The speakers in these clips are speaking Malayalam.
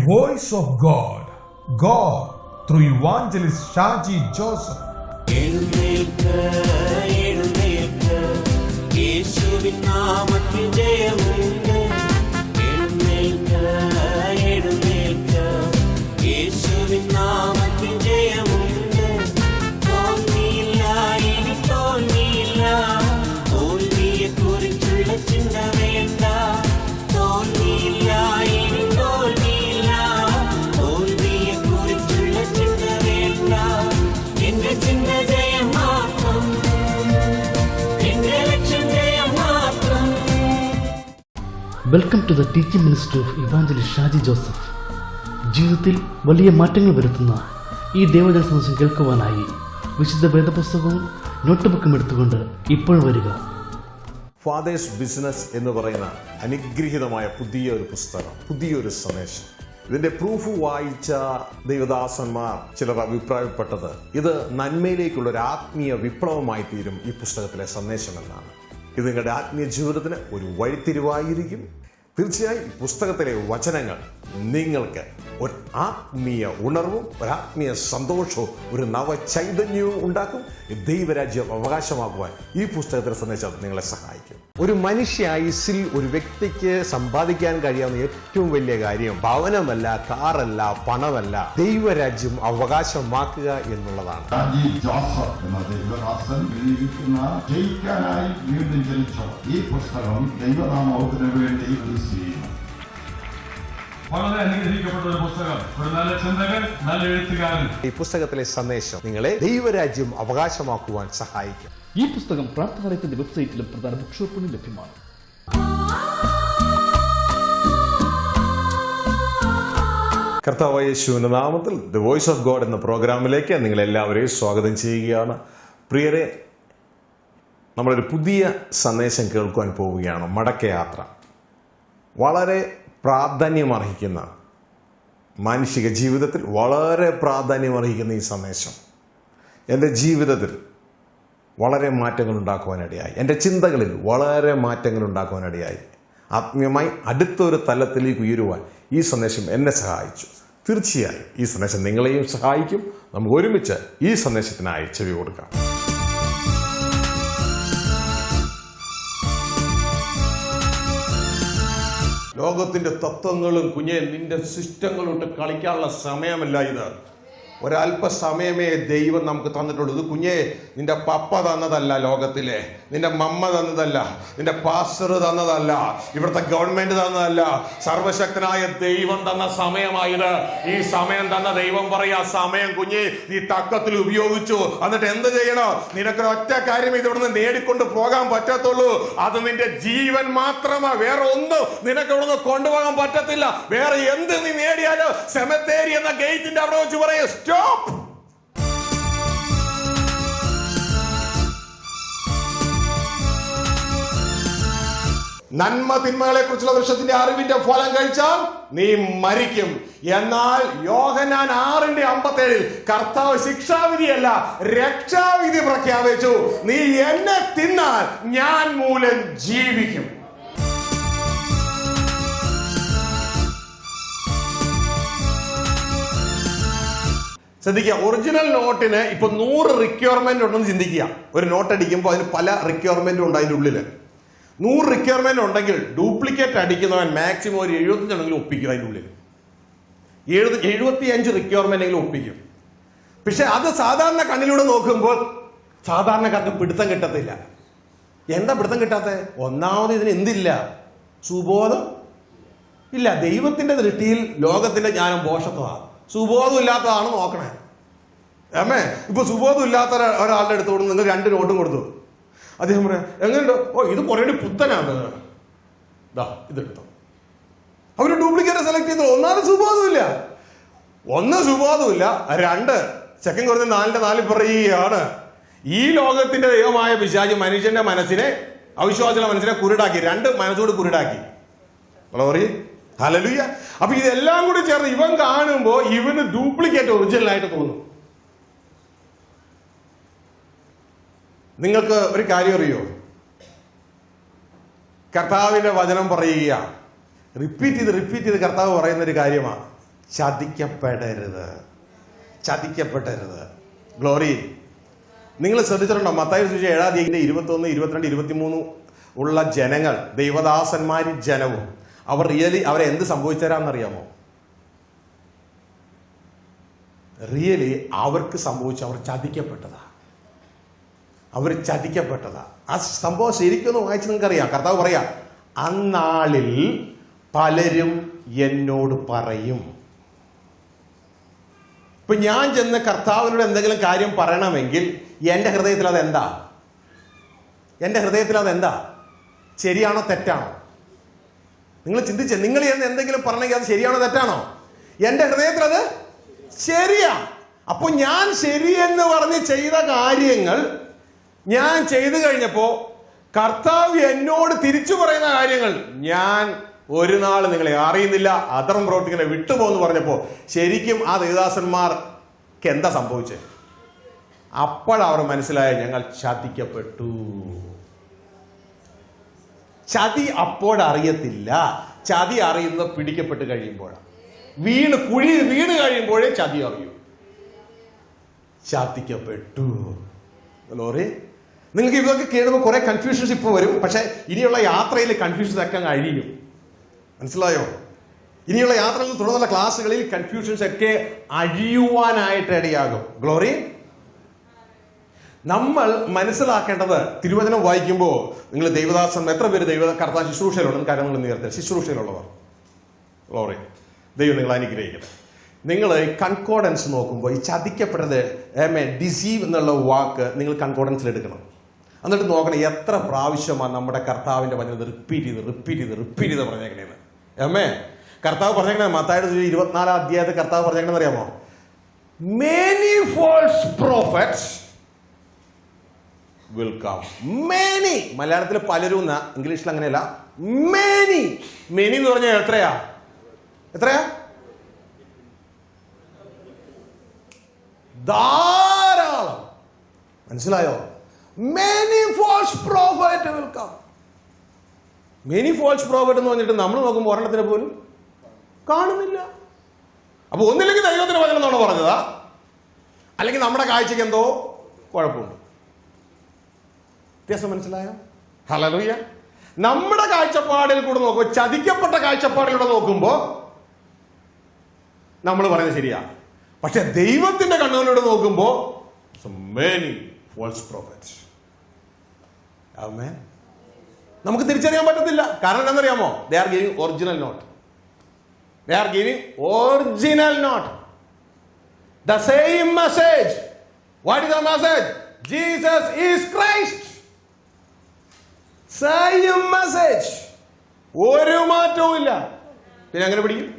voice of God. God through evangelist Shaji Joseph. യേശുവിൻ നാമത്തിൽ ജയമുണ്ട്. യേശുവിൻ നാമത്തിൽ ജയമുണ്ട്. തോൽവിയില്ല, ഇനി തോൽവിയില്ല. തോൽവിയെ കുറിച്ചുള്ള ചിന്ത വേണ്ട. തോൽവിയില്ല, ഇനി തോൽവിയില്ല. തോൽവിയെ കുറിച്ചുള്ള ചിന്ത വേണ്ട. എന്റെ ചിന്ത ജയം മാത്രം. എന്റെ ലക്ഷ്യം ജയം മാത്രം. Welcome to the teaching ministry of evangelist Shaji Joseph. ജീവിതത്തിൽ വലിയ മാറ്റങ്ങൾ വരുത്തുന്ന ഈ ദേവജന സന്ദേശം കേൾക്കുവാനായി വിശുദ്ധ വേദപുസ്തകവും നോട്ട്ബുക്കും എടുത്തുകൊണ്ട് ഇപ്പോൾ വരിക. ഫാദേഴ്സ് ബിസിനസ് എന്ന് പറയുന്ന അനുഗ്രഹീതമായ പുതിയൊരു പുസ്തകം, പുതിയൊരു സന്ദേശം. ഇതിന്റെ പ്രൂഫ് വായിച്ച ദൈവദാസന്മാർ ചിലർ അഭിപ്രായപ്പെട്ടത് ഇത് നന്മയിലേക്കുള്ള ഒരു ആത്മീയ വിപ്ലവമായി തീരും ഈ പുസ്തകത്തിലെ സന്ദേശം എന്നാണ്. ഇത് നിങ്ങളുടെ ആത്മീയ ജീവിതത്തിന് ഒരു വഴിത്തിരിവായിരിക്കും. തീർച്ചയായും ഈ പുസ്തകത്തിലെ വചനങ്ങൾ നിങ്ങൾക്ക് ഒരു ആത്മീയ ഉണർവും ഒരു ആത്മീയ സന്തോഷവും ഒരു നവചൈതന്യവും ഉണ്ടാക്കും. ദൈവരാജ്യം അവകാശമാക്കുവാൻ ഈ പുസ്തകത്തിലെ സന്ദേശം നിങ്ങളെ സഹായിക്കും. ഒരു മനുഷ്യ ആയുസ്സിൽ ഒരു വ്യക്തിക്ക് സമ്പാദിക്കാൻ കഴിയാവുന്ന ഏറ്റവും വലിയ കാര്യം ഭവനമല്ല, കാറല്ല, പണമല്ല, ദൈവരാജ്യം അവകാശമാക്കുക എന്നുള്ളതാണ്. ഷാജി ജോസഫ് എന്ന ദൈവദാസൻ എഴുതിയിരിക്കുന്ന ജയിക്കാനായി വീണ്ടും ജനിച്ച ഈ പുസ്തകം ദൈവനാമത്തിന് വേണ്ടി റിലീസ് ചെയ്യുന്നു. വളരെ അനുഗ്രഹിക്കപ്പെട്ട ഒരു പുസ്തകം, ഒരു നല്ല ചിന്തകൻ, നല്ല എഴുത്തുകാരൻ. ഈ പുസ്തകത്തിലെ സന്ദേശം നിങ്ങളെ ദൈവരാജ്യം അവകാശമാക്കുവാൻ സഹായിക്കും. ഈ പുസ്തകം പ്രാർത്ഥനാലയത്തിന്റെ വെബ്സൈറ്റിലും പ്രധാന ബുക്ക് ഷോപ്പിലും ലഭ്യമാണ്. കർത്താവായ യേശുവിന്റെ നാമത്തിൽ ദ വോയിസ് ഓഫ് ഗോഡ് എന്ന പ്രോഗ്രാമിലേക്ക് നിങ്ങളെല്ലാവരെയും സ്വാഗതം ചെയ്യുകയാണ്. പ്രിയരെ, നമ്മളൊരു പുതിയ സന്ദേശം കേൾക്കുവാൻ പോവുകയാണ്. മടക്കയാത്ര. വളരെ പ്രാധാന്യമർഹിക്കുന്ന, മാനുഷിക ജീവിതത്തിൽ വളരെ പ്രാധാന്യമർഹിക്കുന്ന ഈ സന്ദേശം എൻ്റെ ജീവിതത്തിൽ വളരെ മാറ്റങ്ങൾ ഉണ്ടാക്കുവാനിടയായി. എൻ്റെ ചിന്തകളിൽ വളരെ മാറ്റങ്ങൾ ഉണ്ടാക്കുവാനിടയായി. ആത്മീയമായി അടുത്തൊരു തലത്തിലേക്ക് ഉയരുവാൻ ഈ സന്ദേശം എന്നെ സഹായിച്ചു. തീർച്ചയായും ഈ സന്ദേശം നിങ്ങളെയും സഹായിക്കും. നമുക്ക് ഒരുമിച്ച് ഈ സന്ദേശത്തിനായി ചെവി കൊടുക്കാം. ലോകത്തിന്റെ തത്വങ്ങളും നിന്റെ സിസ്റ്റങ്ങളും ഇട്ട് കളിക്കാനുള്ള സമയമല്ല ഇത്. ഒരല്പസമയമേ ദൈവം നമുക്ക് തന്നിട്ടുള്ളൂ. ഇത് നിന്റെ പപ്പ തന്നതല്ല, ലോകത്തിലെ നിന്റെ മമ്മ തന്നതല്ല, നിന്റെ പാസ്റ്റർ തന്നതല്ല, ഇവിടുത്തെ ഗവൺമെന്റ് തന്നതല്ല. സർവശക്തനായ ദൈവം തന്ന സമയമായത്. ഈ സമയം തന്ന ദൈവം പറയാ, സമയം നീ തക്കത്തിൽ ഉപയോഗിച്ചു. എന്നിട്ട് എന്ത് ചെയ്യണോ? നിനക്കൊരു ഒറ്റ കാര്യം ഇവിടുന്ന് നേടിക്കൊണ്ട് പോകാൻ പറ്റത്തുള്ളൂ. അത് നിന്റെ ജീവൻ മാത്രമാ. വേറെ ഒന്നും നിനക്ക് ഇവിടുന്ന് കൊണ്ടുപോകാൻ പറ്റത്തില്ല. വേറെ എന്ത് നീ നേടിയാലോ സെമിത്തേരി എന്ന ഗേറ്റിന്റെ അവിടെ വെച്ച് പറയും സ്റ്റോപ്പ്. നന്മ തിന്മകളെ കുറിച്ചുള്ള വൃക്ഷത്തിന്റെ അറിവിന്റെ ഫലം കഴിച്ചാൽ നീ മരിക്കും. എന്നാൽ യോഹന്നാൻ 6:57 കർത്താവ് ശിക്ഷാവിധിയല്ല രക്ഷാവിധി പ്രഖ്യാപിച്ചു. നീ എന്നെ തിന്നാൽ ഞാൻ മൂലം ജീവിക്കും. ശ്രദ്ധിക്കുക, ഒറിജിനൽ നോട്ടിന് ഇപ്പൊ 100 റിക്വയർമെന്റ് ഉണ്ടെന്ന് ചിന്തിക്കുക. ഒരു നോട്ട് അടിക്കുമ്പോൾ അതിന് പല റിക്വയർമെന്റും ഉണ്ട്. അതിൻ്റെ ഉള്ളിൽ 100 റിക്വയർമെന്റ് ഉണ്ടെങ്കിൽ ഡ്യൂപ്ലിക്കേറ്റ് അടിക്കുന്നവൻ മാക്സിമം ഒരു 75 ഒപ്പിക്കും. അതിൻ്റെ ഉള്ളിൽ 75 റിക്വയർമെന്റ് എങ്കിലും ഒപ്പിക്കും. പക്ഷെ അത് സാധാരണ കണ്ണിലൂടെ നോക്കുമ്പോൾ സാധാരണക്കാർക്ക് പിടുത്തം കിട്ടത്തില്ല. എന്താ പിടുത്തം കിട്ടാത്ത? ഒന്നാമത് ഇതിന് എന്തില്ല? സുബോധം ഇല്ല. ദൈവത്തിന്റെ ദൃഷ്ടിയിൽ ലോകത്തിന്റെ ജ്ഞാനം ഭോഷത്വമാണ്. സുബോധം ഇല്ലാത്തതാണ് നോക്കണേ. ഇപ്പൊ സുബോധം ഇല്ലാത്ത ഒരാളുടെ അടുത്തോട് നിങ്ങൾ 2 നോട്ടും കൊടുത്തു. അദ്ദേഹം പറയാം, എങ്ങനെയുണ്ടോ? ഇത് കുറേ പുത്തനാണ്, ഇതെടുത്തോ. അവര് ഡ്യൂപ്ലിക്കേറ്റ് സെലക്ട് ചെയ്തു. ഒന്നാമത് സുബോധമില്ല. 1 സുബോധമില്ല. 2 സെക്കൻഡ് കുറഞ്ഞ 4 പറയുകയാണ്. ഈ ലോകത്തിന്റെ ദൈവമായ പിശാച് മനുഷ്യന്റെ മനസ്സിനെ, അവിശ്വാസികളുടെ മനസ്സിനെ കുരുടാക്കി. 2 മനസ്സോട് കുരുടാക്കി. ഹല്ലേലൂയ. അപ്പൊ ഇതെല്ലാം കൂടി ചേർന്ന് ഇവൻ കാണുമ്പോ ഇവന് ഡ്യൂപ്ലിക്കേറ്റ് ഒറിജിനൽ ആയിട്ട് തോന്നും. നിങ്ങൾക്ക് ഒരു കാര്യം അറിയോ? കർത്താവിന്റെ വചനം പറയുക, റിപ്പീറ്റ് ചെയ്ത് കർത്താവ് പറയുന്ന ഒരു കാര്യമാണ്. ചതിക്കപ്പെടരുത്. ഗ്ലോറി. നിങ്ങൾ ശ്രദ്ധിച്ചിട്ടുണ്ടോ? മത്തായി സുവിശേഷം 7-ാം 21, 22, 23 ഉള്ള ജനങ്ങൾ, ദൈവദാസന്മാരും ജനവും, അവരെ എന്ത് സംഭവിച്ചരാന്നറിയാമോ? അവർക്ക് സംഭവിച്ചു, അവർ ചതിക്കപ്പെട്ടതാ. ആ സംഭവം ശരിക്കൊന്ന് വായിച്ച് നിങ്ങൾക്കറിയാം. കർത്താവ് പറയാ, അന്നാളിൽ പലരും എന്നോട് പറയും. ഇപ്പൊ ഞാൻ ചെന്ന് കർത്താവിനോട് എന്തെങ്കിലും കാര്യം പറയണമെങ്കിൽ എൻ്റെ ഹൃദയത്തിൽ അതെന്താ? ശരിയാണോ തെറ്റാണോ? നിങ്ങൾ ചിന്തിച്ചേ, നിങ്ങൾ എന്ന് എന്തെങ്കിലും പറഞ്ഞെങ്കിൽ അത് ശരിയാണോ തെറ്റാണോ? എൻ്റെ ഹൃദയത്തിൽ അത് ശരിയാ. അപ്പൊ ഞാൻ ശരിയെന്ന് പറഞ്ഞ് ചെയ്ത കാര്യങ്ങൾ ഞാൻ ചെയ്തു കഴിഞ്ഞപ്പോ കർത്താവ് എന്നോട് തിരിച്ചു പറയുന്ന കാര്യങ്ങൾ ഞാൻ ഒരു നാൾ നിങ്ങളെ അറിയുന്നില്ല, അതരം പ്രവർത്തിക്കുന്ന വിട്ടുപോകുന്നു പറഞ്ഞപ്പോ ശരിക്കും ആ ദേവദാസന്മാർക്ക് എന്താ സംഭവിച്ചത്? അപ്പോഴവർ മനസ്സിലായ, ഞങ്ങൾ ചതിക്കപ്പെട്ടു. ചതി അപ്പോഴറിയത്തില്ല, ചതി അറിയുന്ന പിടിക്കപ്പെട്ട് കഴിയുമ്പോഴാണ്. കുഴി വീണ് കഴിയുമ്പോഴേ ചതി അറിയൂ. ചതിക്കപ്പെട്ടു. ലോറി, നിങ്ങൾക്ക് ഇതൊക്കെ കേൾക്കുമ്പോൾ കുറെ കൺഫ്യൂഷൻസ് ഇപ്പോൾ വരും. പക്ഷെ ഇനിയുള്ള യാത്രയിൽ കൺഫ്യൂഷൻസ് ഒക്കെ അഴിയും. മനസ്സിലായോ? ഇനിയുള്ള യാത്രയിൽ തുടർന്നുള്ള ക്ലാസ്സുകളിൽ കൺഫ്യൂഷൻസ് ഒക്കെ അഴിയുവാനായിട്ട് ഇടയാകും. ഗ്ലോറി, നമ്മൾ മനസ്സിലാക്കേണ്ടത്, തിരുവചനം വായിക്കുമ്പോൾ നിങ്ങൾ ദൈവദാസൻ എത്ര പേര് കർത്താൻ ശുശ്രൂഷയിലുണ്ട്? കാര്യങ്ങൾ നേരത്തെ ശുശ്രൂഷയിലുള്ളവർ. ഗ്ലോറി, ദൈവം നിങ്ങൾ അനുഗ്രഹിക്കട്ടെ. നിങ്ങൾ കൺകോർഡൻസ് നോക്കുമ്പോൾ ഈ ചതിക്കപ്പെട്ടത് ഡിസീവ് എന്നുള്ള വാക്ക് നിങ്ങൾ കൺകോർഡൻസിൽ എടുക്കണം. എന്നിട്ട് നോക്കണം എത്ര പ്രാവശ്യമാണ് നമ്മുടെ കർത്താവിന്റെ വചനം റിപ്പീറ്റ് ചെയ്ത് പറഞ്ഞേക്കണേന്ന്. കർത്താവ് പറഞ്ഞേക്കണേ മത്തായിയുടെ 24-ാം അധ്യായത്തിൽ കർത്താവ് പറഞ്ഞേക്കണെന്ന് അറിയാമോ? Many false prophets will come. Many, മലയാളത്തിൽ പലരും, ഇംഗ്ലീഷിൽ അങ്ങനെയല്ല. മെനി എന്ന് പറഞ്ഞാൽ എത്രയാ? ധാരാളം. മനസ്സിലായോ? Many false prophet will come. Many false prophet എന്ന് പറഞ്ഞിട്ട് നമ്മൾ നോക്കുമ്പോൾ ഒരെണ്ണത്തിന് പോലും കാണുന്നില്ല. അപ്പൊ ഒന്നില്ലെങ്കിൽ ദൈവത്തിന് വചനം എന്നാണ് പറഞ്ഞതാ, അല്ലെങ്കിൽ നമ്മുടെ കാഴ്ചക്ക് എന്തോ കുഴപ്പമുണ്ട്. വ്യത്യാസം മനസ്സിലായോ? ഹല്ലേലൂയ. നമ്മുടെ കാഴ്ചപ്പാടിൽ കൂടെ നോക്കുമ്പോൾ, ചതിക്കപ്പെട്ട കാഴ്ചപ്പാടിലൂടെ നോക്കുമ്പോൾ നമ്മൾ പറയുന്നത് ശരിയാ. പക്ഷെ ദൈവത്തിന്റെ കണ്ണുകളിലൂടെ നോക്കുമ്പോൾ many false prophets. Amen. നമുക്ക് തിരിച്ചറിയാൻ പറ്റത്തില്ല. കാരണം എന്താണെന്നറിയാമോ? They are giving original note. The same message. What is the message? Jesus is Christ. Same message. ഒരു മാറ്റവും ഇല്ല. പിന്നെ അങ്ങനെ പിടിക്കും.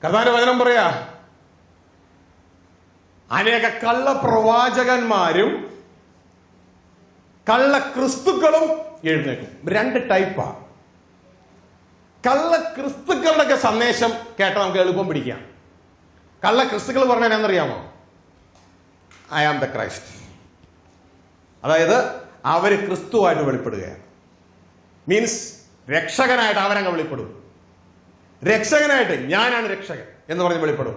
കർത്താവിന്റെ വചനം പറയാ, അനേക കള്ളപ്രവാചകന്മാരും കള്ള ക്രിസ്തുക്കളും എഴുന്നേക്കും. രണ്ട് ടൈപ്പാ. കള്ള ക്രിസ്തുക്കളുടെ സന്ദേശം കേട്ടാൽ നമുക്ക് എളുപ്പം പിടിക്കാം. കള്ള ക്രിസ്തുക്കൾ പറഞ്ഞാൽ എന്നറിയാമോ? I am the Christ. അതായത് അവര് ക്രിസ്തുവായിട്ട് വെളിപ്പെടുകയാണ്. മീൻസ് രക്ഷകനായിട്ട് അവരങ്ങ് വെളിപ്പെടും. രക്ഷകനായിട്ട് ഞാനാണ് രക്ഷകൻ എന്ന് പറഞ്ഞ് വെളിപ്പെടും.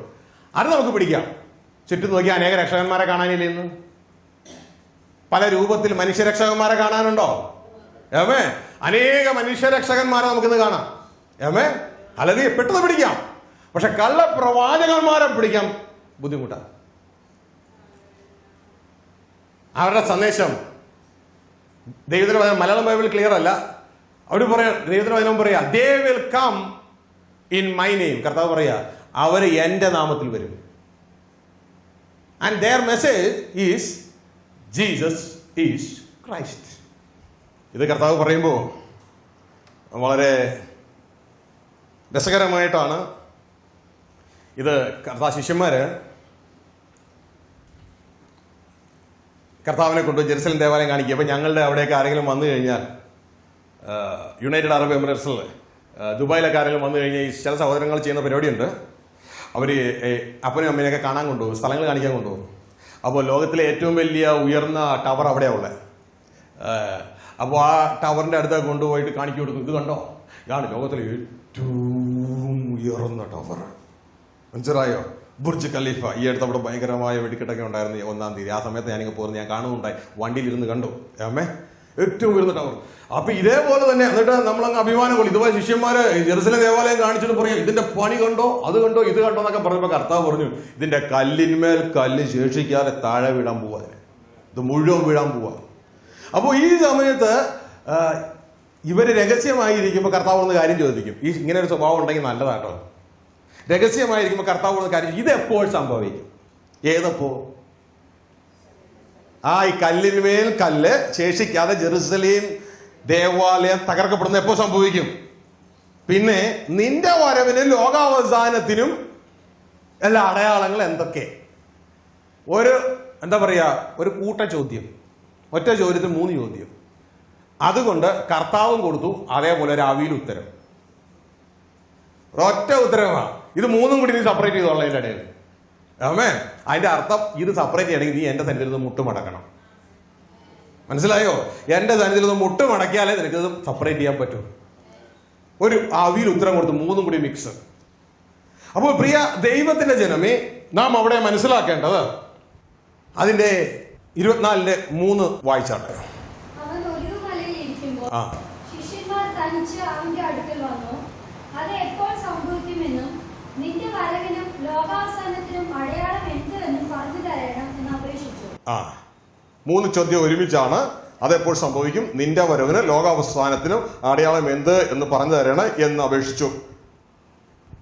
അത് നമുക്ക് പിടിക്കാം. ചുറ്റും നോക്കി അനേക രക്ഷകന്മാരെ കാണാനില്ല. ഇന്ന് പല രൂപത്തിൽ മനുഷ്യരക്ഷകന്മാരെ കാണാനുണ്ടോ? അനേക മനുഷ്യരക്ഷകന്മാരെ നമുക്കിന്ന് കാണാം. അല്ലെങ്കിൽ പെട്ടെന്ന് പിടിക്കാം. പക്ഷെ കള്ളപ്രവാചകന്മാരെ പിടിക്കാം ബുദ്ധിമുട്ടാണ്. അവരുടെ സന്ദേശം ദൈവത്തിന്റെ വചനം, മലയാളം ബൈബിൾ ക്ലിയർ അല്ല. അവർ പറയാ, ദൈവത്തിന്റെ വചനം പറയാ, they will come in my name. കർത്താവ് പറയാ, അവര് എന്റെ നാമത്തിൽ വരും. And their message is Jesus is Christ. ഇത് കർത്താവ് പറയുമ്പോൾ വളരെ രസകരമായിട്ടാണ് ഇത്. ശിഷ്യന്മാര് കർത്താവിനെ കൊണ്ട് ജെറുസലേം ദേവാലയം കാണിക്കുക. അപ്പൊ ഞങ്ങളുടെ അവിടെയൊക്കെ ആരെങ്കിലും വന്നു കഴിഞ്ഞാൽ, യുണൈറ്റഡ് അറബ് എമിറേറ്റ്സിൽ ദുബായിലൊക്കെ ആരെങ്കിലും വന്നു കഴിഞ്ഞാൽ ഈ ചില സഹോദരങ്ങൾ ചെയ്യുന്ന പരിപാടിയുണ്ട്. അവർ അപ്പനും അമ്മേനെയൊക്കെ കാണാൻ കൊണ്ടുപോകും, സ്ഥലങ്ങൾ കാണിക്കാൻ കൊണ്ടുപോകും. അപ്പോൾ ലോകത്തിലെ ഏറ്റവും വലിയ ഉയർന്ന ടവർ അവിടെയാണ് ഉള്ളത്. അപ്പോൾ ആ ടവറിൻ്റെ അടുത്ത് കൊണ്ടുപോയിട്ട് കാണിച്ചു കൊടുക്കും. ഇത് കണ്ടോ, ഇതാണ് ലോകത്തിലെ ഏറ്റവും ഉയർന്ന ടവർ. മനസ്സിലായോ? Burj Khalifa. ഈ അടുത്ത് അവിടെ ഭയങ്കരമായ വെടിക്കെട്ടൊക്കെ ഉണ്ടായിരുന്നു 1-ാം തീയതി. ആ സമയത്ത് ഞാനിങ്ങനെ പോകുന്നത് ഞാൻ കാണുന്നുണ്ടായി, വണ്ടിയിലിരുന്ന് കണ്ടു. അമ്മേ, ഏറ്റവും ഉയർന്ന ടവർ. അപ്പൊ ഇതേപോലെ തന്നെ എന്നിട്ട് നമ്മളങ്ങ് അഭിമാനം കൊള്ളു. ഇതുപോലെ ശിഷ്യന്മാര് ജെറുസലേം ദേവാലയം കാണിച്ചിട്ട് പറയും, ഇതിന്റെ പണി കണ്ടോ, അത് കണ്ടോ, ഇത് കണ്ടോ എന്നൊക്കെ പറഞ്ഞപ്പോ കർത്താവ് പറഞ്ഞു, ഇതിന്റെ കല്ലിന്മേൽ കല്ല് ശേഷിക്കാതെ താഴെ വീഴാൻ പോവാ, ഇത് മുഴുവൻ വീഴാൻ പോവാ. അപ്പോൾ ഈ സമയത്ത് ഇവര് രഹസ്യമായിരിക്കുമ്പോൾ കർത്താവ് ഒന്ന് കാര്യം ചോദിക്കും. ഈ ഇങ്ങനെ ഒരു സ്വഭാവം ഉണ്ടെങ്കിൽ നല്ലതാട്ടോ. രഹസ്യമായിരിക്കുമ്പോൾ കർത്താവ് ഒന്ന് കാര്യം, ഇതെപ്പോൾ സംഭവിക്കും? ഏതപ്പോ? ഈ കല്ലിന്മേൽ കല്ല് ശേഷിക്കാതെ ജെറുസലേം ദേവാലയം തകർക്കപ്പെടുന്ന എപ്പോ സംഭവിക്കും? പിന്നെ നിന്റെ വരവിനും ലോകാവസാനത്തിനും എല്ലാ അടയാളങ്ങൾ എന്തൊക്കെ? എന്താ പറയാ, ഒരു കൂട്ട ചോദ്യം, ഒറ്റ ചോദ്യത്തിന് 3 ചോദ്യം. അതുകൊണ്ട് കർത്താവും കൊടുത്തു അതേപോലെ ഒരു അവിയിൽ ഉത്തരം, ഒറ്റ ഉത്തരമാണ്. ഇത് 3ഉം കൂടി നീ സെപ്പറേറ്റ് ചെയ്തോളാം അതിന്റെ ഇടയിൽ. ആമേ. അതിന്റെ അർത്ഥം ഇത് സെപ്പറേറ്റ് ചെയ്യണമെങ്കിൽ നീ എന്റെ സന്നിധിയിൽ നിന്ന് മുട്ടുമടക്കണം. മനസ്സിലായോ? എന്റെ സന്നിധിയിൽ നിന്ന് മുട്ടുമടക്കിയാലേ നിനക്ക് ഇത് സെപ്പറേറ്റ് ചെയ്യാൻ പറ്റും. ഒരു അവിയിൽ ഉത്തരം കൊടുത്ത് 3ഉം കൂടി മിക്സ്. അപ്പോൾ പ്രിയ ദൈവത്തിന്റെ ജനമേ, നാം അവിടെ മനസ്സിലാക്കേണ്ടത് അതിന്റെ 24:3 വായിച്ചാട്ടെ. അവൻ ഒരു മലയിൽ ഇരിക്കുമ്പോൾ ആ ശിഷ്യന്മാർ തനിച്ച് അവന്റെ അടുക്കൽ വന്നു. അത് എപ്പോൾ സംഭവിക്കുമെന്നും നിന്റെ വരവിനും ലോകാവസാനത്തിനും അടയാളം എന്ത് എന്നും പറഞ്ഞു തരണം എന്ന് അപേക്ഷിച്ചു. 3 ചോദ്യം ഒരുമിച്ചാണ്. അതെപ്പോൾ സംഭവിക്കും, നിന്റെ വരവിന് ലോകാവസാനത്തിനും അടയാളം എന്ത് എന്ന് പറഞ്ഞു തരണം എന്ന് അപേക്ഷിച്ചു.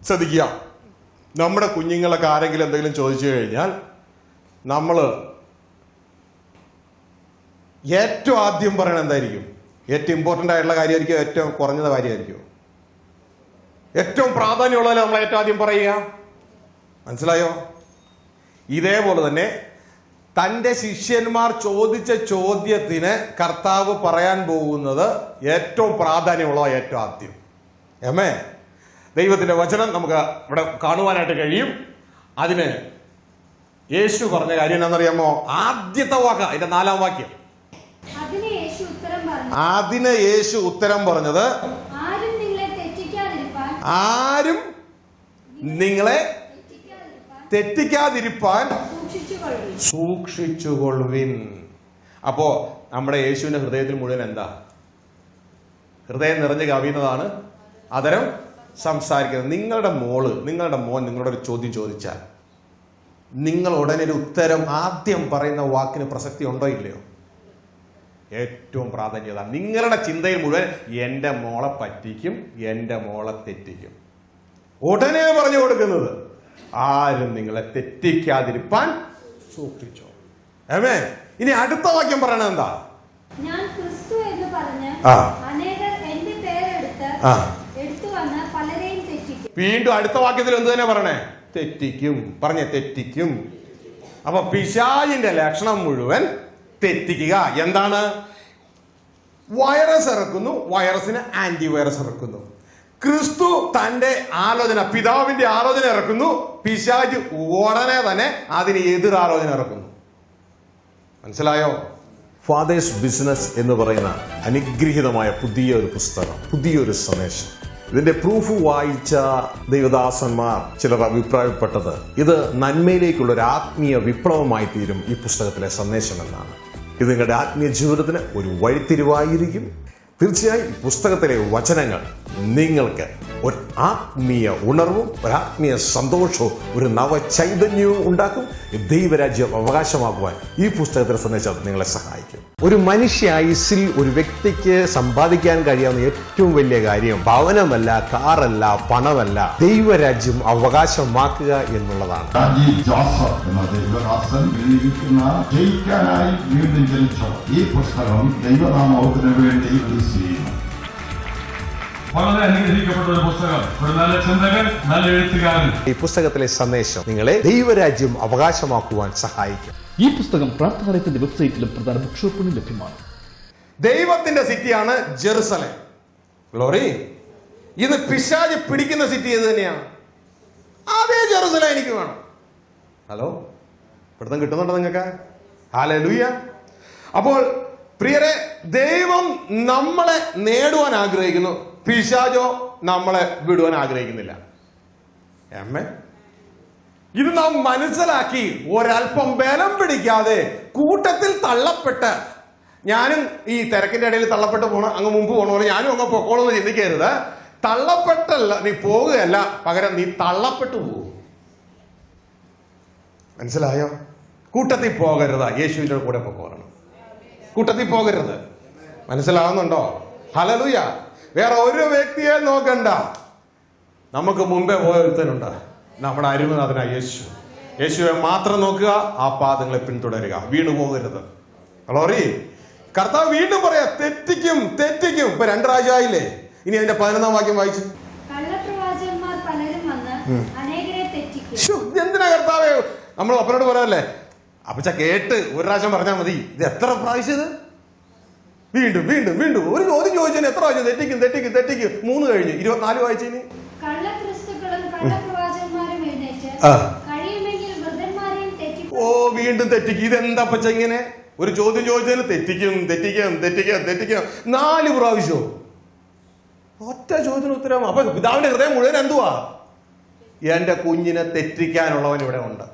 ശ്രദ്ധിക്കുക, നമ്മുടെ കുഞ്ഞുങ്ങളൊക്കെ ആരെങ്കിലും എന്തെങ്കിലും ചോദിച്ചു കഴിഞ്ഞാൽ നമ്മള് ഏറ്റവും ആദ്യം പറയണത് എന്തായിരിക്കും? ഏറ്റവും ഇമ്പോർട്ടന്റ് ആയിട്ടുള്ള കാര്യമായിരിക്കും, ഏറ്റവും കുറഞ്ഞ കാര്യമായിരിക്കും? ഏറ്റവും പ്രാധാന്യമുള്ളതല്ല നമ്മൾ ഏറ്റവും ആദ്യം പറയുക. മനസ്സിലായോ? ഇതേപോലെ തന്നെ തന്റെ ശിഷ്യന്മാർ ചോദിച്ച ചോദ്യത്തിന് കർത്താവ് പറയാൻ പോകുന്നത് ഏറ്റവും പ്രാധാന്യമുള്ള ഏറ്റവും ആദ്യം. ഏമേ. ദൈവത്തിന്റെ വചനം നമുക്ക് ഇവിടെ കാണുവാനായിട്ട് കഴിയും. അതിന് യേശു പറഞ്ഞ കാര്യം എന്താണെന്നറിയാമോ? ആദ്യത്തെ വാക്ക്, അതിന്റെ 4-ാം വാക്യം. അതിന് യേശു ഉത്തരം പറഞ്ഞത്, ആരും നിങ്ങളെ തെറ്റിക്കാതിരിപ്പാൻ സൂക്ഷിച്ചുകൊള്ളുവിൻ. അപ്പോ നമ്മുടെ യേശുവിന്റെ ഹൃദയത്തിൽ മുഴുവൻ എന്താ? ഹൃദയം നിറഞ്ഞ് കവിയുന്നതാണ് അതരം സംസാരിക്കുന്നത്. നിങ്ങളുടെ മോള്, നിങ്ങളുടെ മോൻ നിങ്ങളുടെ ഒരു ചോദ്യം ചോദിച്ചാൽ നിങ്ങൾ ഉടനെ ഒരു ഉത്തരം ആദ്യം പറയുന്ന വാക്കിന് പ്രസക്തി ഉണ്ടോ ഇല്ലയോ? ഏറ്റവും പ്രാധാന്യത നിങ്ങളുടെ ചിന്തയിൽ മുഴുവൻ എന്റെ മോളെ പറ്റിക്കും, എന്റെ മോളെ തെറ്റിക്കും. ഉടനെ പറഞ്ഞു കൊടുക്കുന്നത്, ആരും നിങ്ങളെ തെറ്റിക്കാതിരിപ്പാൻ സൂക്ഷിച്ചോ. ആമേൻ. ഇനി അടുത്ത വാക്യം പറയണത് എന്താ? ഞാൻ ക്രിസ്തു എന്ന് പറഞ്ഞ് അനേകർ എന്റെ പേരെടുത്ത് എടുത്തുവന്ന് പലരെയും തെറ്റിക്കും. വീണ്ടും അടുത്ത വാക്യത്തിൽ എന്ത് തന്നെ പറയണേ? തെറ്റിക്കും. പറഞ്ഞേ, തെറ്റിക്കും. അപ്പൊ പിശാചിന്റെ ലക്ഷണം മുഴുവൻ തെറ്റിക്കുക. എന്താണ്? വൈറസ് ഇറക്കുന്നു, വൈറസിന് ആന്റിവൈറസ് ഇറക്കുന്നു. ക്രിസ്തു തന്റെ ആലോചന, പിതാവിന്റെ ആലോചന ഇറക്കുന്നു, പിശാച് ഉടനെ തന്നെ അതിന് എതിരാലോചന ഇറക്കുന്നു. മനസ്സിലായോ? ഫാദേഴ്സ് ബിസിനസ് എന്ന് പറയുന്ന അനുഗ്രഹീതമായ പുതിയൊരു പുസ്തകം, പുതിയൊരു സന്ദേശം. ഇതിന്റെ പ്രൂഫ് വായിച്ച ദൈവദാസന്മാർ ചിലർ അഭിപ്രായപ്പെട്ടത് ഇത് നന്മയിലേക്കുള്ള ഒരു ആത്മീയ വിപ്ലവമായി തീരും ഈ പുസ്തകത്തിലെ സന്ദേശം എന്നാണ്. ഇത് നിങ്ങളുടെ ആത്മീയ ജീവിതത്തിന് ഒരു വഴിത്തിരിവായിരിക്കും. തീർച്ചയായും ഈ പുസ്തകത്തിലെ വചനങ്ങൾ നിങ്ങൾക്ക് ഒരു ആത്മീയ ഉണർവും ഒരു ആത്മീയ സന്തോഷവും ഒരു നവചൈതന്യവും ഉണ്ടാക്കും. ദൈവരാജ്യം അവകാശമാക്കുവാൻ ഈ പുസ്തകത്തിലെ സന്ദേശം നിങ്ങളെ സഹായിക്കും. ഒരു മനുഷ്യ ആയുസ്സിൽ ഒരു വ്യക്തിക്ക് സമ്പാദിക്കാൻ കഴിയാവുന്ന ഏറ്റവും വലിയ കാര്യം ഭവനമല്ല, കാറല്ല, പണമല്ല, ദൈവരാജ്യം അവകാശമാക്കുക എന്നുള്ളതാണ്. ജോസഫ് എന്ന ദൈവദാസൻ എഴുതിയിരിക്കുന്ന ജയിക്കാനായി വീണ്ടും ജനിച്ചവർ ഈ പുസ്തകം ദൈവനാമത്തിന് വേണ്ടി റിലീസ് ചെയ്യുന്നു. വളരെ അനുഗ്രഹിക്കപ്പെട്ട ഒരു പുസ്തകം, ഒരു നല്ല ചിന്തകൻ, നല്ല എഴുത്തുകാരൻ. ഈ പുസ്തകത്തിലെ സന്ദേശം നിങ്ങളെ ദൈവരാജ്യം അവകാശമാക്കുവാൻ സഹായിക്കും. ഈ പുസ്തകം പ്രാർത്ഥനാലയത്തിന്റെ വെബ്സൈറ്റിലും പ്രധാന ബുക്ക് ഷോപ്പിലും ലഭ്യമാണ്. ദൈവത്തിന്റെ സിറ്റിയാണ് ജെറുസലേം. ഗ്ലോറി. ഇത് പിശാച് പിടിക്കുന്ന സിറ്റി ഏത് തന്നെയാണ്? അതേ ജെറുസലേം എനിക്ക് വേണം. ഹലോ, പിടുത്തം കിട്ടുന്നുണ്ടോ നിങ്ങൾക്ക്? ഹല്ലേലൂയ. അപ്പോൾ പ്രിയരെ, ദൈവം നമ്മളെ നേടുവാൻ ആഗ്രഹിക്കുന്നു. പിശാചോ നമ്മളെ വിടുവാൻ ആഗ്രഹിക്കുന്നില്ല. ആമേൻ. ഇത് നാം മനസ്സിലാക്കി ഒരല്പം ബലം പിടിക്കാതെ കൂട്ടത്തിൽ തള്ളപ്പെട്ട്, ഞാനും ഈ തിരക്കിന്റെ ഇടയിൽ തള്ളപ്പെട്ട് പോകണം, അങ്ങ് മുമ്പ് പോകണ പോലെ ഞാനും അങ്ങ് പൊക്കോളെന്ന് ചിന്തിക്കരുത്. തള്ളപ്പെട്ടല്ല നീ പോകുകയല്ല, പകരം നീ തള്ളപ്പെട്ടു പോകും. മനസ്സിലായോ? കൂട്ടത്തിൽ പോകരുത്, യേശുവിന്റെ കൂടെ പൊക്കോളണം. കൂട്ടത്തിൽ പോകരുത്. മനസ്സിലാവുന്നുണ്ടോ? ഹല്ലേലൂയ. വേറെ ഒരു വ്യക്തിയെ നോക്കണ്ട. നമുക്ക് മുമ്പേ പോയ ഒരുത്തനുണ്ട്, നമ്മുടെ അരുമനാഥനായ യേശു. യേശുവെ മാത്രം നോക്കുക, ആ പാദങ്ങളെ പിന്തുടരുക, വീണു പോകരുത്. ഗ്ലോറി. കർത്താവ് വീണ്ടും പറയാ, തെറ്റിക്കും തെറ്റിക്കും. ഇപ്പൊ 2 ആഴ്ചയായില്ലേ? ഇനി അതിന്റെ 11-ാം വാക്യം വായിച്ചു. കള്ളപ്രവാചകന്മാർ പലരും വന്ന് അനേകരെ തെറ്റിക്കും. എന്തിനാ കർത്താവേ? നമ്മൾ അപ്പനോട് പറയാല്ലേ, അപ്പച്ച കേട്ട് ഒരു പ്രാവശ്യം പറഞ്ഞാൽ മതി. ഇത് എത്ര പ്രാവശ്യം? ഇത് വീണ്ടും വീണ്ടും വീണ്ടും ഒരു ചോദ്യം ചോദിച്ചതിന് എത്ര പ്രാവശ്യം? തെറ്റിക്കും തെറ്റിക്കും തെറ്റിക്കും. 3 കഴിഞ്ഞു, 24 വായിച്ചതിന്. കള്ളക്രിസ്തുക്കളും കള്ളപ്രവാചകന്മാരും എഴുന്നേറ്റ് കഴിയുമെങ്കിൽ വൃദ്ധന്മാരെയും തെറ്റിക്കും. ഓ, വീണ്ടും തെറ്റിക്കും. ഇതെന്താ അപ്പച്ച ഇങ്ങനെ? ഒരു ചോദ്യം ചോദിച്ചതിന് തെറ്റിക്കും തെറ്റിക്കും തെറ്റിക്കും തെറ്റിക്കും 4 പ്രാവശ്യവും. ഒറ്റ ചോദ്യത്തിന് ഉത്തരം. അപ്പൊ പിതാവിന്റെ ഹൃദയം മുഴുവൻ എന്തുവാ? എന്റെ കുഞ്ഞിനെ തെറ്റിക്കാനുള്ളവൻ ഇവിടെ ഉണ്ട്.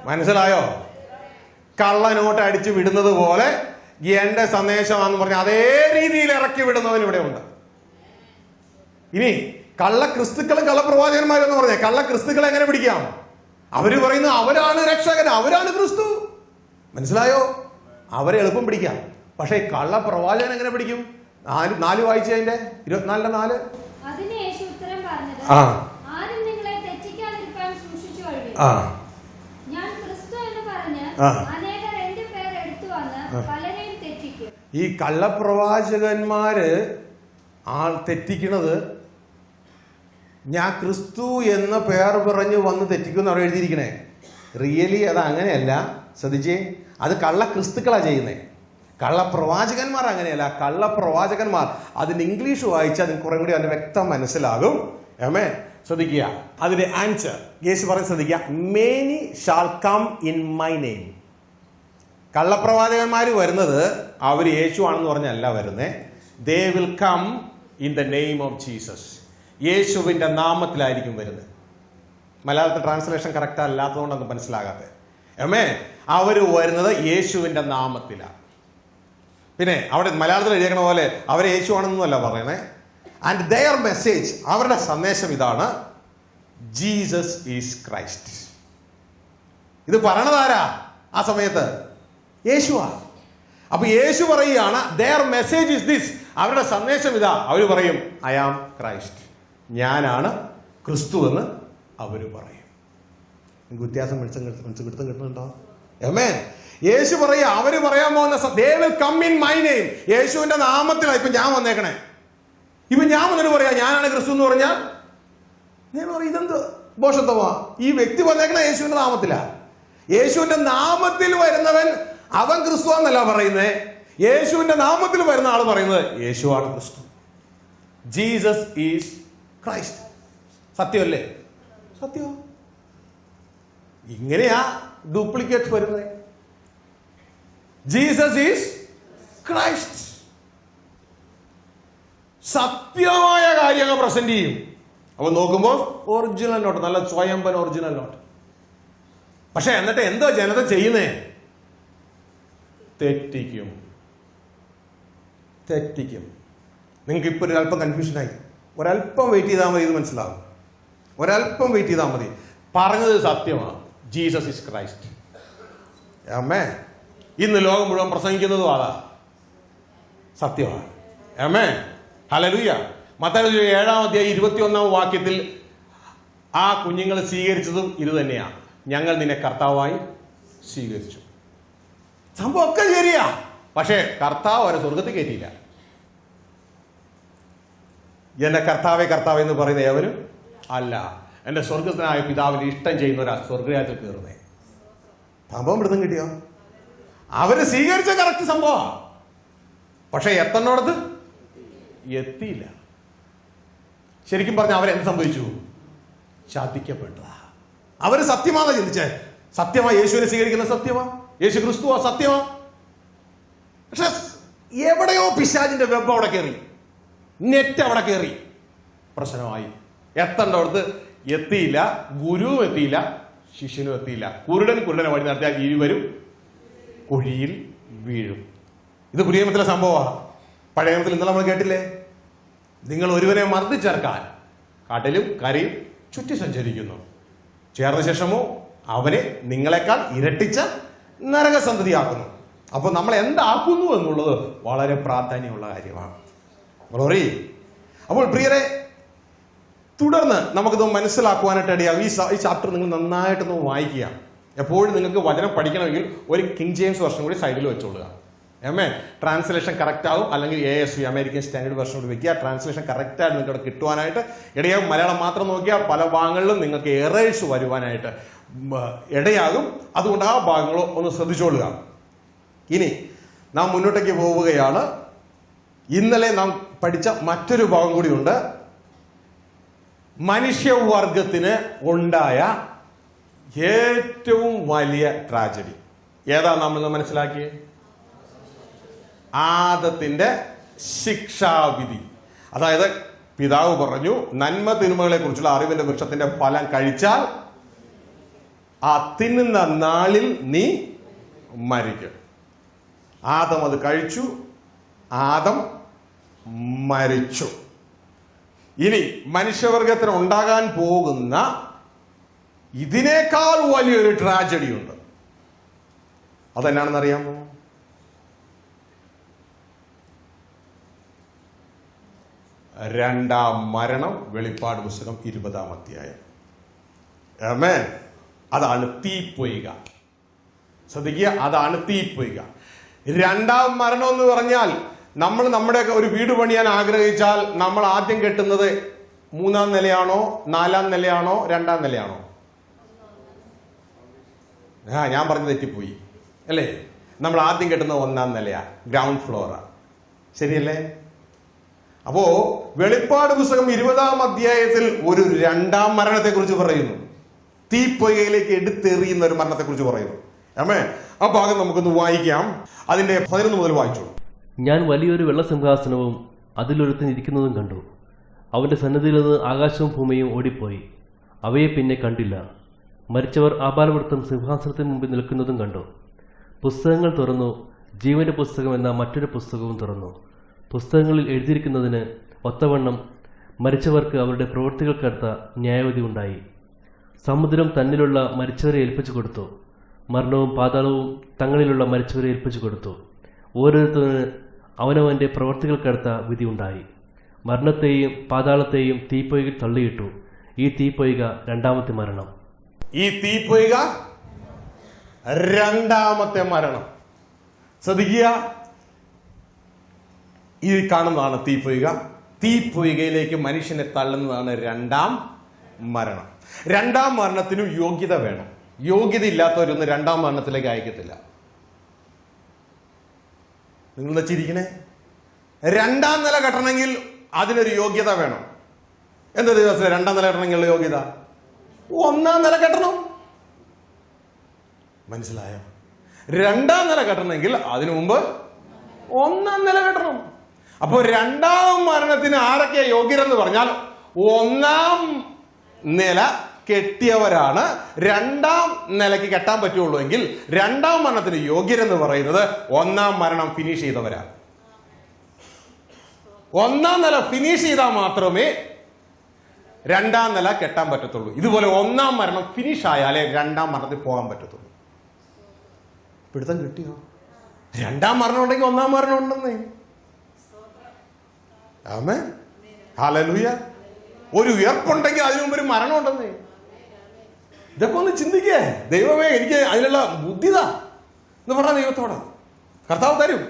മനസ്സിലായോ? കള്ളനോട്ട് അടിച്ചു വിടുന്നത് പോലെ എന്റെ സന്ദേശമാണെന്ന് പറഞ്ഞ അതേ രീതിയിൽ ഇറക്കി വിടുന്നവൻ ഇവിടെ ഉണ്ട്. ഇനി കള്ളക്രിസ്തുക്കളും കള്ളപ്രവാചകന്മാരും എന്ന് പറഞ്ഞേ, കള്ളക്രിസ്തുക്കളെ എങ്ങനെ പിടിക്കാം? അവര് പറയുന്നു അവരാണ് രക്ഷകൻ, അവരാണ് ക്രിസ്തു. മനസ്സിലായോ? അവരെ എളുപ്പം പിടിക്കാം. പക്ഷെ കള്ളപ്രവാചകൻ എങ്ങനെ പിടിക്കും? 4 വായിച്ചതിന്റെ 24-4. അതിന് യേശു ഉത്തരം പറഞ്ഞത്, ആരും നിങ്ങളെ തെറ്റിക്കാതിരിക്കാൻ സൂക്ഷിച്ചു കൊള്ളുവിൻ. ഞാൻ ക്രിസ്തു എന്ന് പറഞ്ഞ് അനേകർ എന്റെ പേർ എടുത്തു വന്ന് പലരെയും തെറ്റിക്കും. ഈ കള്ളപ്രവാചകന്മാര് തെറ്റിക്കണത് ഞാൻ ക്രിസ്തു എന്ന പേർ പറഞ്ഞ് വന്ന് തെറ്റിക്കുമെന്ന് അവിടെ എഴുതിയിരിക്കണേ. റിയലി അത് അങ്ങനെയല്ല. ശ്രദ്ധിച്ചേ, അത് കള്ളക്രിസ്തുക്കളാ ചെയ്യുന്നേ. കള്ളപ്രവാചകന്മാർ അങ്ങനെയല്ല. കള്ളപ്രവാചകന്മാർ, അതിന് ഇംഗ്ലീഷ് വായിച്ചാൽ അതിന് കുറെ കൂടി അതിന് വ്യക്തം മനസ്സിലാകും. ആമേൻ. ശ്രദ്ധിക്കുക, അതിന്റെ ആൻസർ യേശു പറഞ്ഞ് ശ്രദ്ധിക്കുക. Many shall come in my name. കള്ളപ്രവാചകന്മാർ വരുന്നത് അവർ യേശു ആണെന്ന് പറഞ്ഞല്ല വരുന്നേ. They will come in the name of Jesus. യേശുവിന്റെ നാമത്തിലായിരിക്കും വരുന്നത്. മലയാളത്തിൽ ട്രാൻസ്ലേഷൻ കറക്റ്റ് അല്ലാത്തതുകൊണ്ടൊന്ന് മനസ്സിലാകാത്തത്. ആമേൻ. അവർ വരുന്നത് യേശുവിന്റെ നാമത്തിലാണ്. പിന്നെ അവിടെ മലയാളത്തിൽ എഴുതിയേക്കണ പോലെ അവരെ യേശു ആണെന്നല്ല പറയണേ. ആൻഡ് ദെയർ മെസ്സേജ്, അവരുടെ സന്ദേശം ഇതാണ്, ജീസസ് ഈസ് ക്രൈസ്റ്റ്. ഇത് പറയണതാരാ ആ സമയത്ത്? യേശുവാ. അപ്പൊ യേശു പറയുകയാണ് ദെയർ മെസ്സേജ് ഇസ് ദിസ്. അവരുടെ സന്ദേശം ഇതാ. അവർ പറയും ഐ ആം ക്രൈസ്റ്റ്, ഞാനാണ് ക്രിസ്തു എന്ന് അവർ പറയും. വ്യത്യാസം പിടുത്തം കിട്ടുന്നുണ്ടോ? ആമേൻ. യേശു പറയാ, അവര് പറയാൻ പോകുന്ന they will come in my name. യേശുവിന്റെ നാമത്തിലാണ് ഇപ്പൊ ഞാൻ വന്നേക്കണേ. ഇപ്പൊ ഞാൻ വന്നിട്ട് പറയാ ഞാനാണ് ക്രിസ്തു എന്ന് പറഞ്ഞാൽ ഞാൻ പറയും ഇതെന്ത് ബോഷത്വമാ? ഈ വ്യക്തി വന്നേക്കണ യേശുവിന്റെ നാമത്തിലാ. യേശുവിന്റെ നാമത്തിൽ വരുന്നവൻ അവൻ ക്രിസ്തു എന്നല്ല പറയുന്നേ. യേശുവിന്റെ നാമത്തിൽ വരുന്ന ആൾ പറയുന്നത് യേശുവാണ് ക്രിസ്തു. Jesus is Christ. സത്യമല്ലേ? സത്യം. ഇങ്ങനെയാ ഡ്യൂപ്ലിക്കേറ്റ് വരുന്നത്. Jesus is Christ. സത്യമായ കാര്യങ്ങൾ പ്രസന്റ് ചെയ്യും. അപ്പൊ നോക്കുമ്പോൾ ഒറിജിനൽ നോട്ട്, നല്ല സ്വയംഭൻ ഒറിജിനൽ നോട്ട്. പക്ഷെ എന്നിട്ട് എന്തോ ജനത ചെയ്യുന്നേ? തെറ്റിക്കും. നിങ്ങൾക്ക് ഇപ്പൊ ഒരല്പം കൺഫ്യൂഷനായി. ഒരല്പം വെയിറ്റ് ചെയ്താൽ മതി, ഇത് മനസ്സിലാവും. ഒരല്പം വെയിറ്റ് ചെയ്താൽ മതി. പറഞ്ഞത് സത്യമാണ്. Jesus is Christ. ആമേൻ. ഇന്ന് ലോകം മുഴുവൻ പ്രസംഗിക്കുന്നതും അതാ, സത്യമാണ്. ആമേൻ. ഹല്ലേലൂയ. മത്തായി 7-ാം അധ്യായം 21-ാം വാക്യത്തിൽ ആ കുഞ്ഞുങ്ങൾ സ്വീകരിച്ചതും ഇത് തന്നെയാണ്. ഞങ്ങൾ നിന്നെ കർത്താവായി സ്വീകരിച്ചു. സംഭവം ഒക്കെ ശരിയാ. പക്ഷേ കർത്താവ് അവരെ സ്വർഗത്തിൽ കയറ്റിയില്ല. എന്റെ കർത്താവേ കർത്താവ് എന്ന് പറയുന്ന ഏവരും അല്ല, എന്റെ സ്വർഗസ്ഥനായ പിതാവിന്റെ ഇഷ്ടം ചെയ്യുന്നവരാ സ്വർഗരാജ്യത്തിൽ കയറുന്നേ. സംഭവം പിടുത്തം കിട്ടിയോ? അവര് സ്വീകരിച്ച കറക്റ്റ് സംഭവം. പക്ഷെ എത്തണോടത്ത് എത്തിയില്ല. ശരിക്കും പറഞ്ഞ അവരെന്ത് സംഭവിച്ചു? ശാദിക്കപ്പെട്ടതാ. അവര് സത്യമാണോ ചിന്തിച്ചേ? സത്യമാ യേശുവിനെ സ്വീകരിക്കുന്ന സത്യമാ, യേശു ക്രിസ്തുവാ സത്യമാ. പക്ഷെ എവിടെയോ പിശാചിന്റെ വെബ് അവിടെ കയറി, നെറ്റ് അവിടെ കയറി. പ്രശ്നമായി. എത്തേണ്ടടുത്ത് എത്തിയില്ല, ഗുരുവും എത്തിയില്ല, ശിഷ്യനും എത്തിയില്ല. കുരുടനെ വഴി നടത്തിയാൽ ഇരുവരും കുഴിയിൽ വീഴും. ഇത് പുതിയ നിയമത്തിലെ സംഭവമാണ്. പഴയ നിയമത്തിൽ ഇന്നലെ നമ്മൾ കേട്ടില്ലേ, നിങ്ങൾ ഒരുവനെ മർദ്ദിച്ചേർക്കാൻ കാട്ടിലും കരയും ചുറ്റി സഞ്ചരിക്കുന്നു, ചേർന്ന ശേഷമോ അവനെ നിങ്ങളെക്കാൾ ഇരട്ടിച്ച നരകസന്തതിയാക്കുന്നു. അപ്പോൾ നമ്മൾ എന്താക്കുന്നു എന്നുള്ളത് വളരെ പ്രാധാന്യമുള്ള കാര്യമാണ്. അപ്പോൾ പ്രിയരെ, തുടർന്ന് നമുക്കിത് മനസ്സിലാക്കുവാനായിട്ട് ഇടയാകും. ഈ ചാപ്റ്റർ നിങ്ങൾ നന്നായിട്ടൊന്ന് വായിക്കുക. എപ്പോഴും നിങ്ങൾക്ക് വചനം പഠിക്കണമെങ്കിൽ ഒരു കിങ് ജെയിംസ് വെർഷൻ കൂടി സൈഡിൽ വെച്ചോളുക. ട്രാൻസ്ലേഷൻ കറക്റ്റ് ആവും. അല്ലെങ്കിൽ ASV അമേരിക്കൻ സ്റ്റാൻഡേർഡ് വെർഷൻ കൂടി വെക്കുക. ട്രാൻസ്ലേഷൻ കറക്റ്റായിട്ട് നിങ്ങൾക്ക് അവിടെ കിട്ടുവാനായിട്ട് ഇടയാകും. മലയാളം മാത്രം നോക്കിയാൽ പല ഭാഗങ്ങളിലും നിങ്ങൾക്ക് എറേഴ്സ് വരുവാനായിട്ട് ഇടയാകും. അതുകൊണ്ട് ആ ഭാഗങ്ങൾ ഒന്ന് ശ്രദ്ധിച്ചോളുക. ഇനി നാം മുന്നോട്ടേക്ക് പോവുകയാണ്. ഇന്നലെ നാം പഠിച്ച മറ്റൊരു ഭാഗം കൂടിയുണ്ട്. മനുഷ്യവർഗത്തിന് ഉണ്ടായ ഏറ്റവും വലിയ ട്രാജഡി ഏതാ നമ്മൾ മനസ്സിലാക്കിയേ? ആദത്തിന്റെ ശിക്ഷാവിധി. അതായത് പിതാവ് പറഞ്ഞു, നന്മ തിന്മകളെ കുറിച്ചുള്ള അറിവിന്റെ വൃക്ഷത്തിന്റെ ഫലം കഴിച്ചാൽ ആ തിന്നുന്ന നാളിൽ നീ മരിക്കും. ആദം അത് കഴിച്ചു, ആദം മരിച്ചു. ഇനി മനുഷ്യവർഗത്തിന് ഉണ്ടാകാൻ പോകുന്ന ഇതിനേക്കാൾ വലിയൊരു ട്രാജഡി ഉണ്ട്. അതെന്നാണെന്ന് അറിയാമോ? രണ്ടാം മരണം. വെളിപ്പാട് പുസ്തകം 20-ാം അധ്യായം. ആമേൻ. അതാണ് തീപ്പൊയ്ക. ശ്രദ്ധിക്കുക, അതാണ് തീപ്പൊയ്ക. രണ്ടാം മരണം എന്ന് പറഞ്ഞാൽ, നമ്മൾ നമ്മുടെ ഒരു വീട് പണിയാൻ ആഗ്രഹിച്ചാൽ നമ്മൾ ആദ്യം കെട്ടുന്നത് 3-ാം നിലയാണോ 4-ാം നിലയാണോ 2-ാം നിലയാണോ? ഞാൻ പറഞ്ഞു തെറ്റിപ്പോയി അല്ലേ? നമ്മൾ ആദ്യം കെട്ടുന്നത് 1-ാം നിലയാ, ഗ്രൗണ്ട് ഫ്ലോറാ. ശരിയല്ലേ? അപ്പോ വെളിപ്പാട് പുസ്തകം 20-ാം അധ്യായത്തിൽ ഒരു രണ്ടാം മരണത്തെ കുറിച്ച് പറയുന്നു. തീപ്പൊയ്കയിലേക്ക് എടുത്തെറിയുന്ന ഒരു മരണത്തെ കുറിച്ച് പറയുന്നു. ആമേ. ആ ഭാഗം നമുക്കൊന്ന് വായിക്കാം. അതിന്റെ 11 മുതൽ വായിച്ചോളൂ. ഞാൻ വലിയൊരു വെള്ളസിംഹാസനവും അതിലൊരുത്തൻ ഇരിക്കുന്നതും കണ്ടു. അവന്റെ സന്നിധിയിൽ നിന്ന് ആകാശവും ഭൂമിയും ഓടിപ്പോയി, അവയെ പിന്നെ കണ്ടില്ല. മരിച്ചവർ ആപാലവൃത്തം സിംഹാസനത്തിന് മുമ്പിൽ നിൽക്കുന്നതും കണ്ടു. പുസ്തകങ്ങൾ തുറന്നു, ജീവന്റെ പുസ്തകം എന്ന മറ്റൊരു പുസ്തകവും തുറന്നു. പുസ്തകങ്ങളിൽ എഴുതിയിരിക്കുന്നതിന് ഒത്തവണ്ണം മരിച്ചവർക്ക് അവരുടെ പ്രവൃത്തികൾക്കടുത്ത ന്യായവിധി ഉണ്ടായി. സമുദ്രം തന്നിലുള്ള മരിച്ചവരെ ഏൽപ്പിച്ചു കൊടുത്തു, മരണവും പാതാളവും തങ്ങളിലുള്ള മരിച്ചവരെ ഏൽപ്പിച്ചു കൊടുത്തു. ഓരോരുത്തരിന് അവനവന്റെ പ്രവൃത്തികൾക്കടുത്ത വിധി ഉണ്ടായി. മരണത്തെയും പാതാളത്തെയും തീപ്പൊയ്കയിൽ തള്ളിയിട്ടു. ഈ തീപ്പൊയ്ക രണ്ടാമത്തെ മരണം. ഈ തീപ്പൊയ്ക രണ്ടാമത്തെ മരണം. ശ്രദ്ധിക്കുക, ഈ കാണുന്നതാണ് തീപ്പൊയ്ക. തീപ്പൊയ്കയിലേക്ക് മനുഷ്യനെ തള്ളുന്നതാണ് രണ്ടാം മരണം. രണ്ടാം മരണത്തിന് യോഗ്യത വേണം. യോഗ്യത ഇല്ലാത്തവരൊന്നും രണ്ടാം മരണത്തിലേക്ക് അയക്കത്തില്ല. നിങ്ങൾ വെച്ചിരിക്കണേ, രണ്ടാം നില കെട്ടണമെങ്കിൽ അതിനൊരു യോഗ്യത വേണം. എന്താ ദിവസം രണ്ടാം നില കെട്ടണമെങ്കിലുള്ള യോഗ്യത? 1-ാം നില കെട്ടണം. മനസ്സിലായോ? രണ്ടാം നില കെട്ടണമെങ്കിൽ അതിനു മുമ്പ് 1-ാം നില കെട്ടണം. അപ്പോൾ രണ്ടാം മരണത്തിന് ആരൊക്കെ യോഗ്യരെന്ന് പറഞ്ഞാൽ 1-ാം നില കെട്ടിയവരാണ് രണ്ടാം നിലയ്ക്ക് കെട്ടാൻ പറ്റുള്ളൂ. എങ്കിൽ രണ്ടാം മരണത്തിന് യോഗ്യരെന്ന് പറയുന്നത് 1-ാം മരണം ഫിനിഷ് ചെയ്തവരാണ്. 1-ാം നില ഫിനിഷ് ചെയ്താൽ മാത്രമേ രണ്ടാം നില കെട്ടാൻ പറ്റത്തുള്ളൂ. ഇതുപോലെ 1-ാം മരണം ഫിനിഷ് ആയാലേ രണ്ടാം മരണത്തിൽ പോകാൻ പറ്റത്തുള്ളൂ. പിടുത്തം കിട്ടിയോ? രണ്ടാം മരണം ഉണ്ടെങ്കിൽ 1-ാം മരണം ഉണ്ടെന്നേ. ആമേൻ. ഹല്ലേലൂയ. ഒരു ഉയർപ്പുണ്ടെങ്കിൽ അതിനു മുമ്പ് ഒരു മരണം ഉണ്ടെന്നേ. ഇതൊക്കെ ഒന്ന് ചിന്തിക്കേ. ദൈവമേ, എനിക്ക് അതിനുള്ള ബുദ്ധിതാ എന്ന് പറഞ്ഞ ദൈവത്തോട് കർത്താവ് തരും.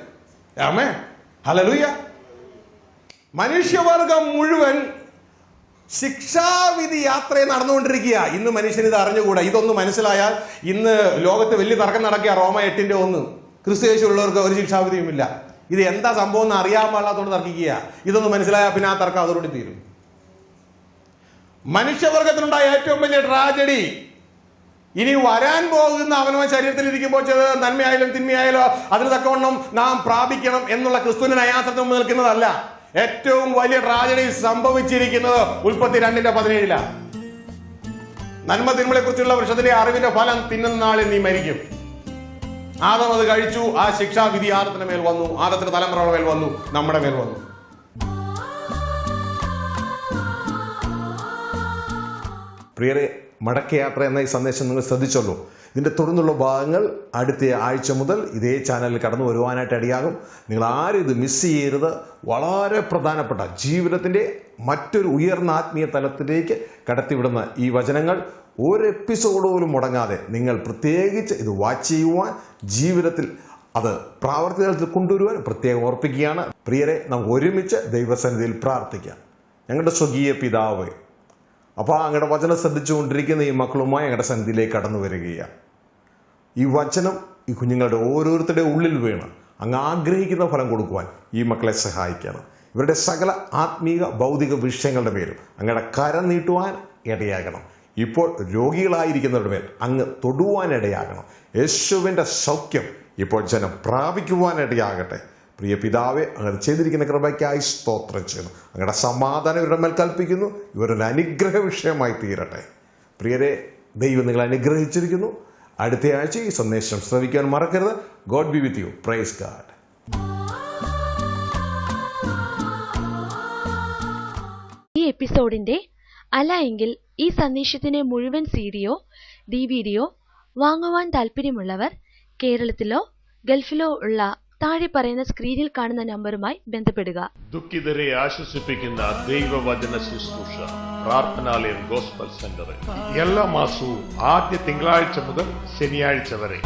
ആമേൻ. ഹല്ലേലൂയ. മനുഷ്യവർഗം മുഴുവൻ ശിക്ഷാവിധി യാത്രയെ നടന്നുകൊണ്ടിരിക്കുക. ഇന്ന് മനുഷ്യന് ഇത് അറിഞ്ഞുകൂടാ. ഇതൊന്ന് മനസ്സിലായാൽ ഇന്ന് ലോകത്ത് വലിയ തർക്കം നടക്കുക. റോമ 8:1. ക്രിസ്തുയേശുള്ളവർക്ക് ഒരു ശിക്ഷാവിധിയുമില്ല. ഇത് എന്താ സംഭവം എന്ന് അറിയാൻ പാടില്ലാത്തതുകൊണ്ട് തർക്കിക്കുക. ഇതൊന്ന് മനസ്സിലായാൽ പിന്നെ ആ തർക്കം അതോടുകൂടി തീരും. മനുഷ്യവർഗത്തിനുണ്ടായ ഏറ്റവും വലിയ ട്രാജഡി ഇനി വരാൻ പോകുന്ന അവനവൻ ശരീരത്തിൽ ഇരിക്കുമ്പോൾ ചെയ്ത് നന്മയായാലും തിന്മയായാലോ അതിന് തക്കവണ്ണം നാം പ്രാപിക്കണം എന്നുള്ള ക്രിസ്തുവിന്റെ ന്യായാസനത്തിന് മുമ്പ് നിൽക്കുന്നതല്ല. ഏറ്റവും വലിയ ട്രാജഡി സംഭവിച്ചിരിക്കുന്നത് ഉൽപ്പത്തി 2:17 നന്മ തിന്മകളെ കുറിച്ചുള്ള വൃക്ഷത്തിലെ അറിവിന്റെ ഫലം തിന്നുന്ന നാളിൽ നീ മരിക്കും. ആദം അത് കഴിച്ചു. ആ ശിക്ഷാവിധി ആദത്തിന്റെ മേൽ വന്നു, ആദത്തിന്റെ തലമുറയുടെ മേൽ വന്നു, നമ്മുടെ മേൽ വന്നു. പ്രിയരെ, മടക്കയാത്ര എന്ന ഈ സന്ദേശം നിങ്ങൾ ശ്രദ്ധിച്ചല്ലോ. ഇതിൻ്റെ തുടർന്നുള്ള ഭാഗങ്ങൾ അടുത്ത ആഴ്ച മുതൽ ഇതേ ചാനലിൽ കടന്നു വരുവാനായിട്ട് ഇടയാകും. നിങ്ങൾ ആരും ഇത് മിസ് ചെയ്യരുത്. വളരെ പ്രധാനപ്പെട്ട ജീവിതത്തിൻ്റെ മറ്റൊരു ഉയർന്ന ആത്മീയ തലത്തിലേക്ക് കടത്തിവിടുന്ന ഈ വചനങ്ങൾ ഒരു എപ്പിസോഡ് പോലും മുടങ്ങാതെ നിങ്ങൾ പ്രത്യേകിച്ച് ഇത് വാച്ച് ചെയ്യുവാൻ, ജീവിതത്തിൽ അത് പ്രാവർത്തികത്തിൽ കൊണ്ടുവരുവാൻ പ്രത്യേകം ഓർപ്പിക്കുകയാണ്. പ്രിയരെ, നമുക്ക് ഒരുമിച്ച് ദൈവസന്നിധിയിൽ പ്രാർത്ഥിക്കാം. ഞങ്ങളുടെ സ്വകീയ പിതാവേ, അപ്പോൾ അങ്ങയുടെ വചനം ശ്രദ്ധിച്ചുകൊണ്ടിരിക്കുന്ന ഈ മക്കളുമായി ഞങ്ങളുടെ സന്നിധിയിലേക്ക് കടന്നു വരികയാണ്. ഈ വചനം ഈ കുഞ്ഞുങ്ങളുടെ ഓരോരുത്തരുടെ ഉള്ളിൽ വീണ് അങ്ങ് ആഗ്രഹിക്കുന്ന ഫലം കൊടുക്കുവാൻ ഈ മക്കളെ സഹായിക്കണം. ഇവരുടെ സകല ആത്മീക ഭൗതിക വിഷയങ്ങളുടെ പേരും അങ്ങയുടെ കരം നീട്ടുവാൻ ഇടയാകണം. ഇപ്പോൾ രോഗികളായിരിക്കുന്നവരുടെ മേൽ അങ്ങ് തൊടുവാനിടയാകണം. യേശുവിൻ്റെ സൗഖ്യം ഇപ്പോൾ ജനം പ്രാപിക്കുവാനിടയാകട്ടെ. പ്രിയ പിതാവെ, അങ്ങനെ ചെയ്തിരിക്കുന്ന കൃപയ്ക്കായി സ്തോത്രം ചെയ്യുന്നു. അങ്ങയുടെ സമാധാനം ഇവരുടെ മേൽ കൽപ്പിക്കുന്നു. ഇവരൊരു അനുഗ്രഹ വിഷയമായി തീരട്ടെ. പ്രിയരെ, ദൈവം നിങ്ങളെ അനുഗ്രഹിച്ചിരിക്കുന്നു. അടുത്ത ആഴ്ച ഈ സന്ദേശം ശ്രവിക്കാൻ മറക്കരുത്. God B with you. Praise God. ഈ എപ്പിസോഡിന്റെ അല്ല എങ്കിൽ ഈ സന്ദേശത്തിന്റെ മുഴുവൻ സീഡിയോ DVDയോ വാങ്ങുവാൻ താല്പര്യമുള്ളവർ കേരളത്തിലോ ഗൾഫിലോ ഉള്ള താഴെ പറയുന്ന സ്ക്രീനിൽ കാണുന്ന നമ്പറുമായി ബന്ധപ്പെടുക. ദുഃഖിതരെ ആശ്വസിപ്പിക്കുന്ന ദൈവവചന ശുശ്രൂഷ പ്രാർത്ഥനാലയം ഗോസ്ബൽ സെന്ററിൽ എല്ലാ മാസവും ആദ്യ തിങ്കളാഴ്ച മുതൽ ശനിയാഴ്ച വരെ.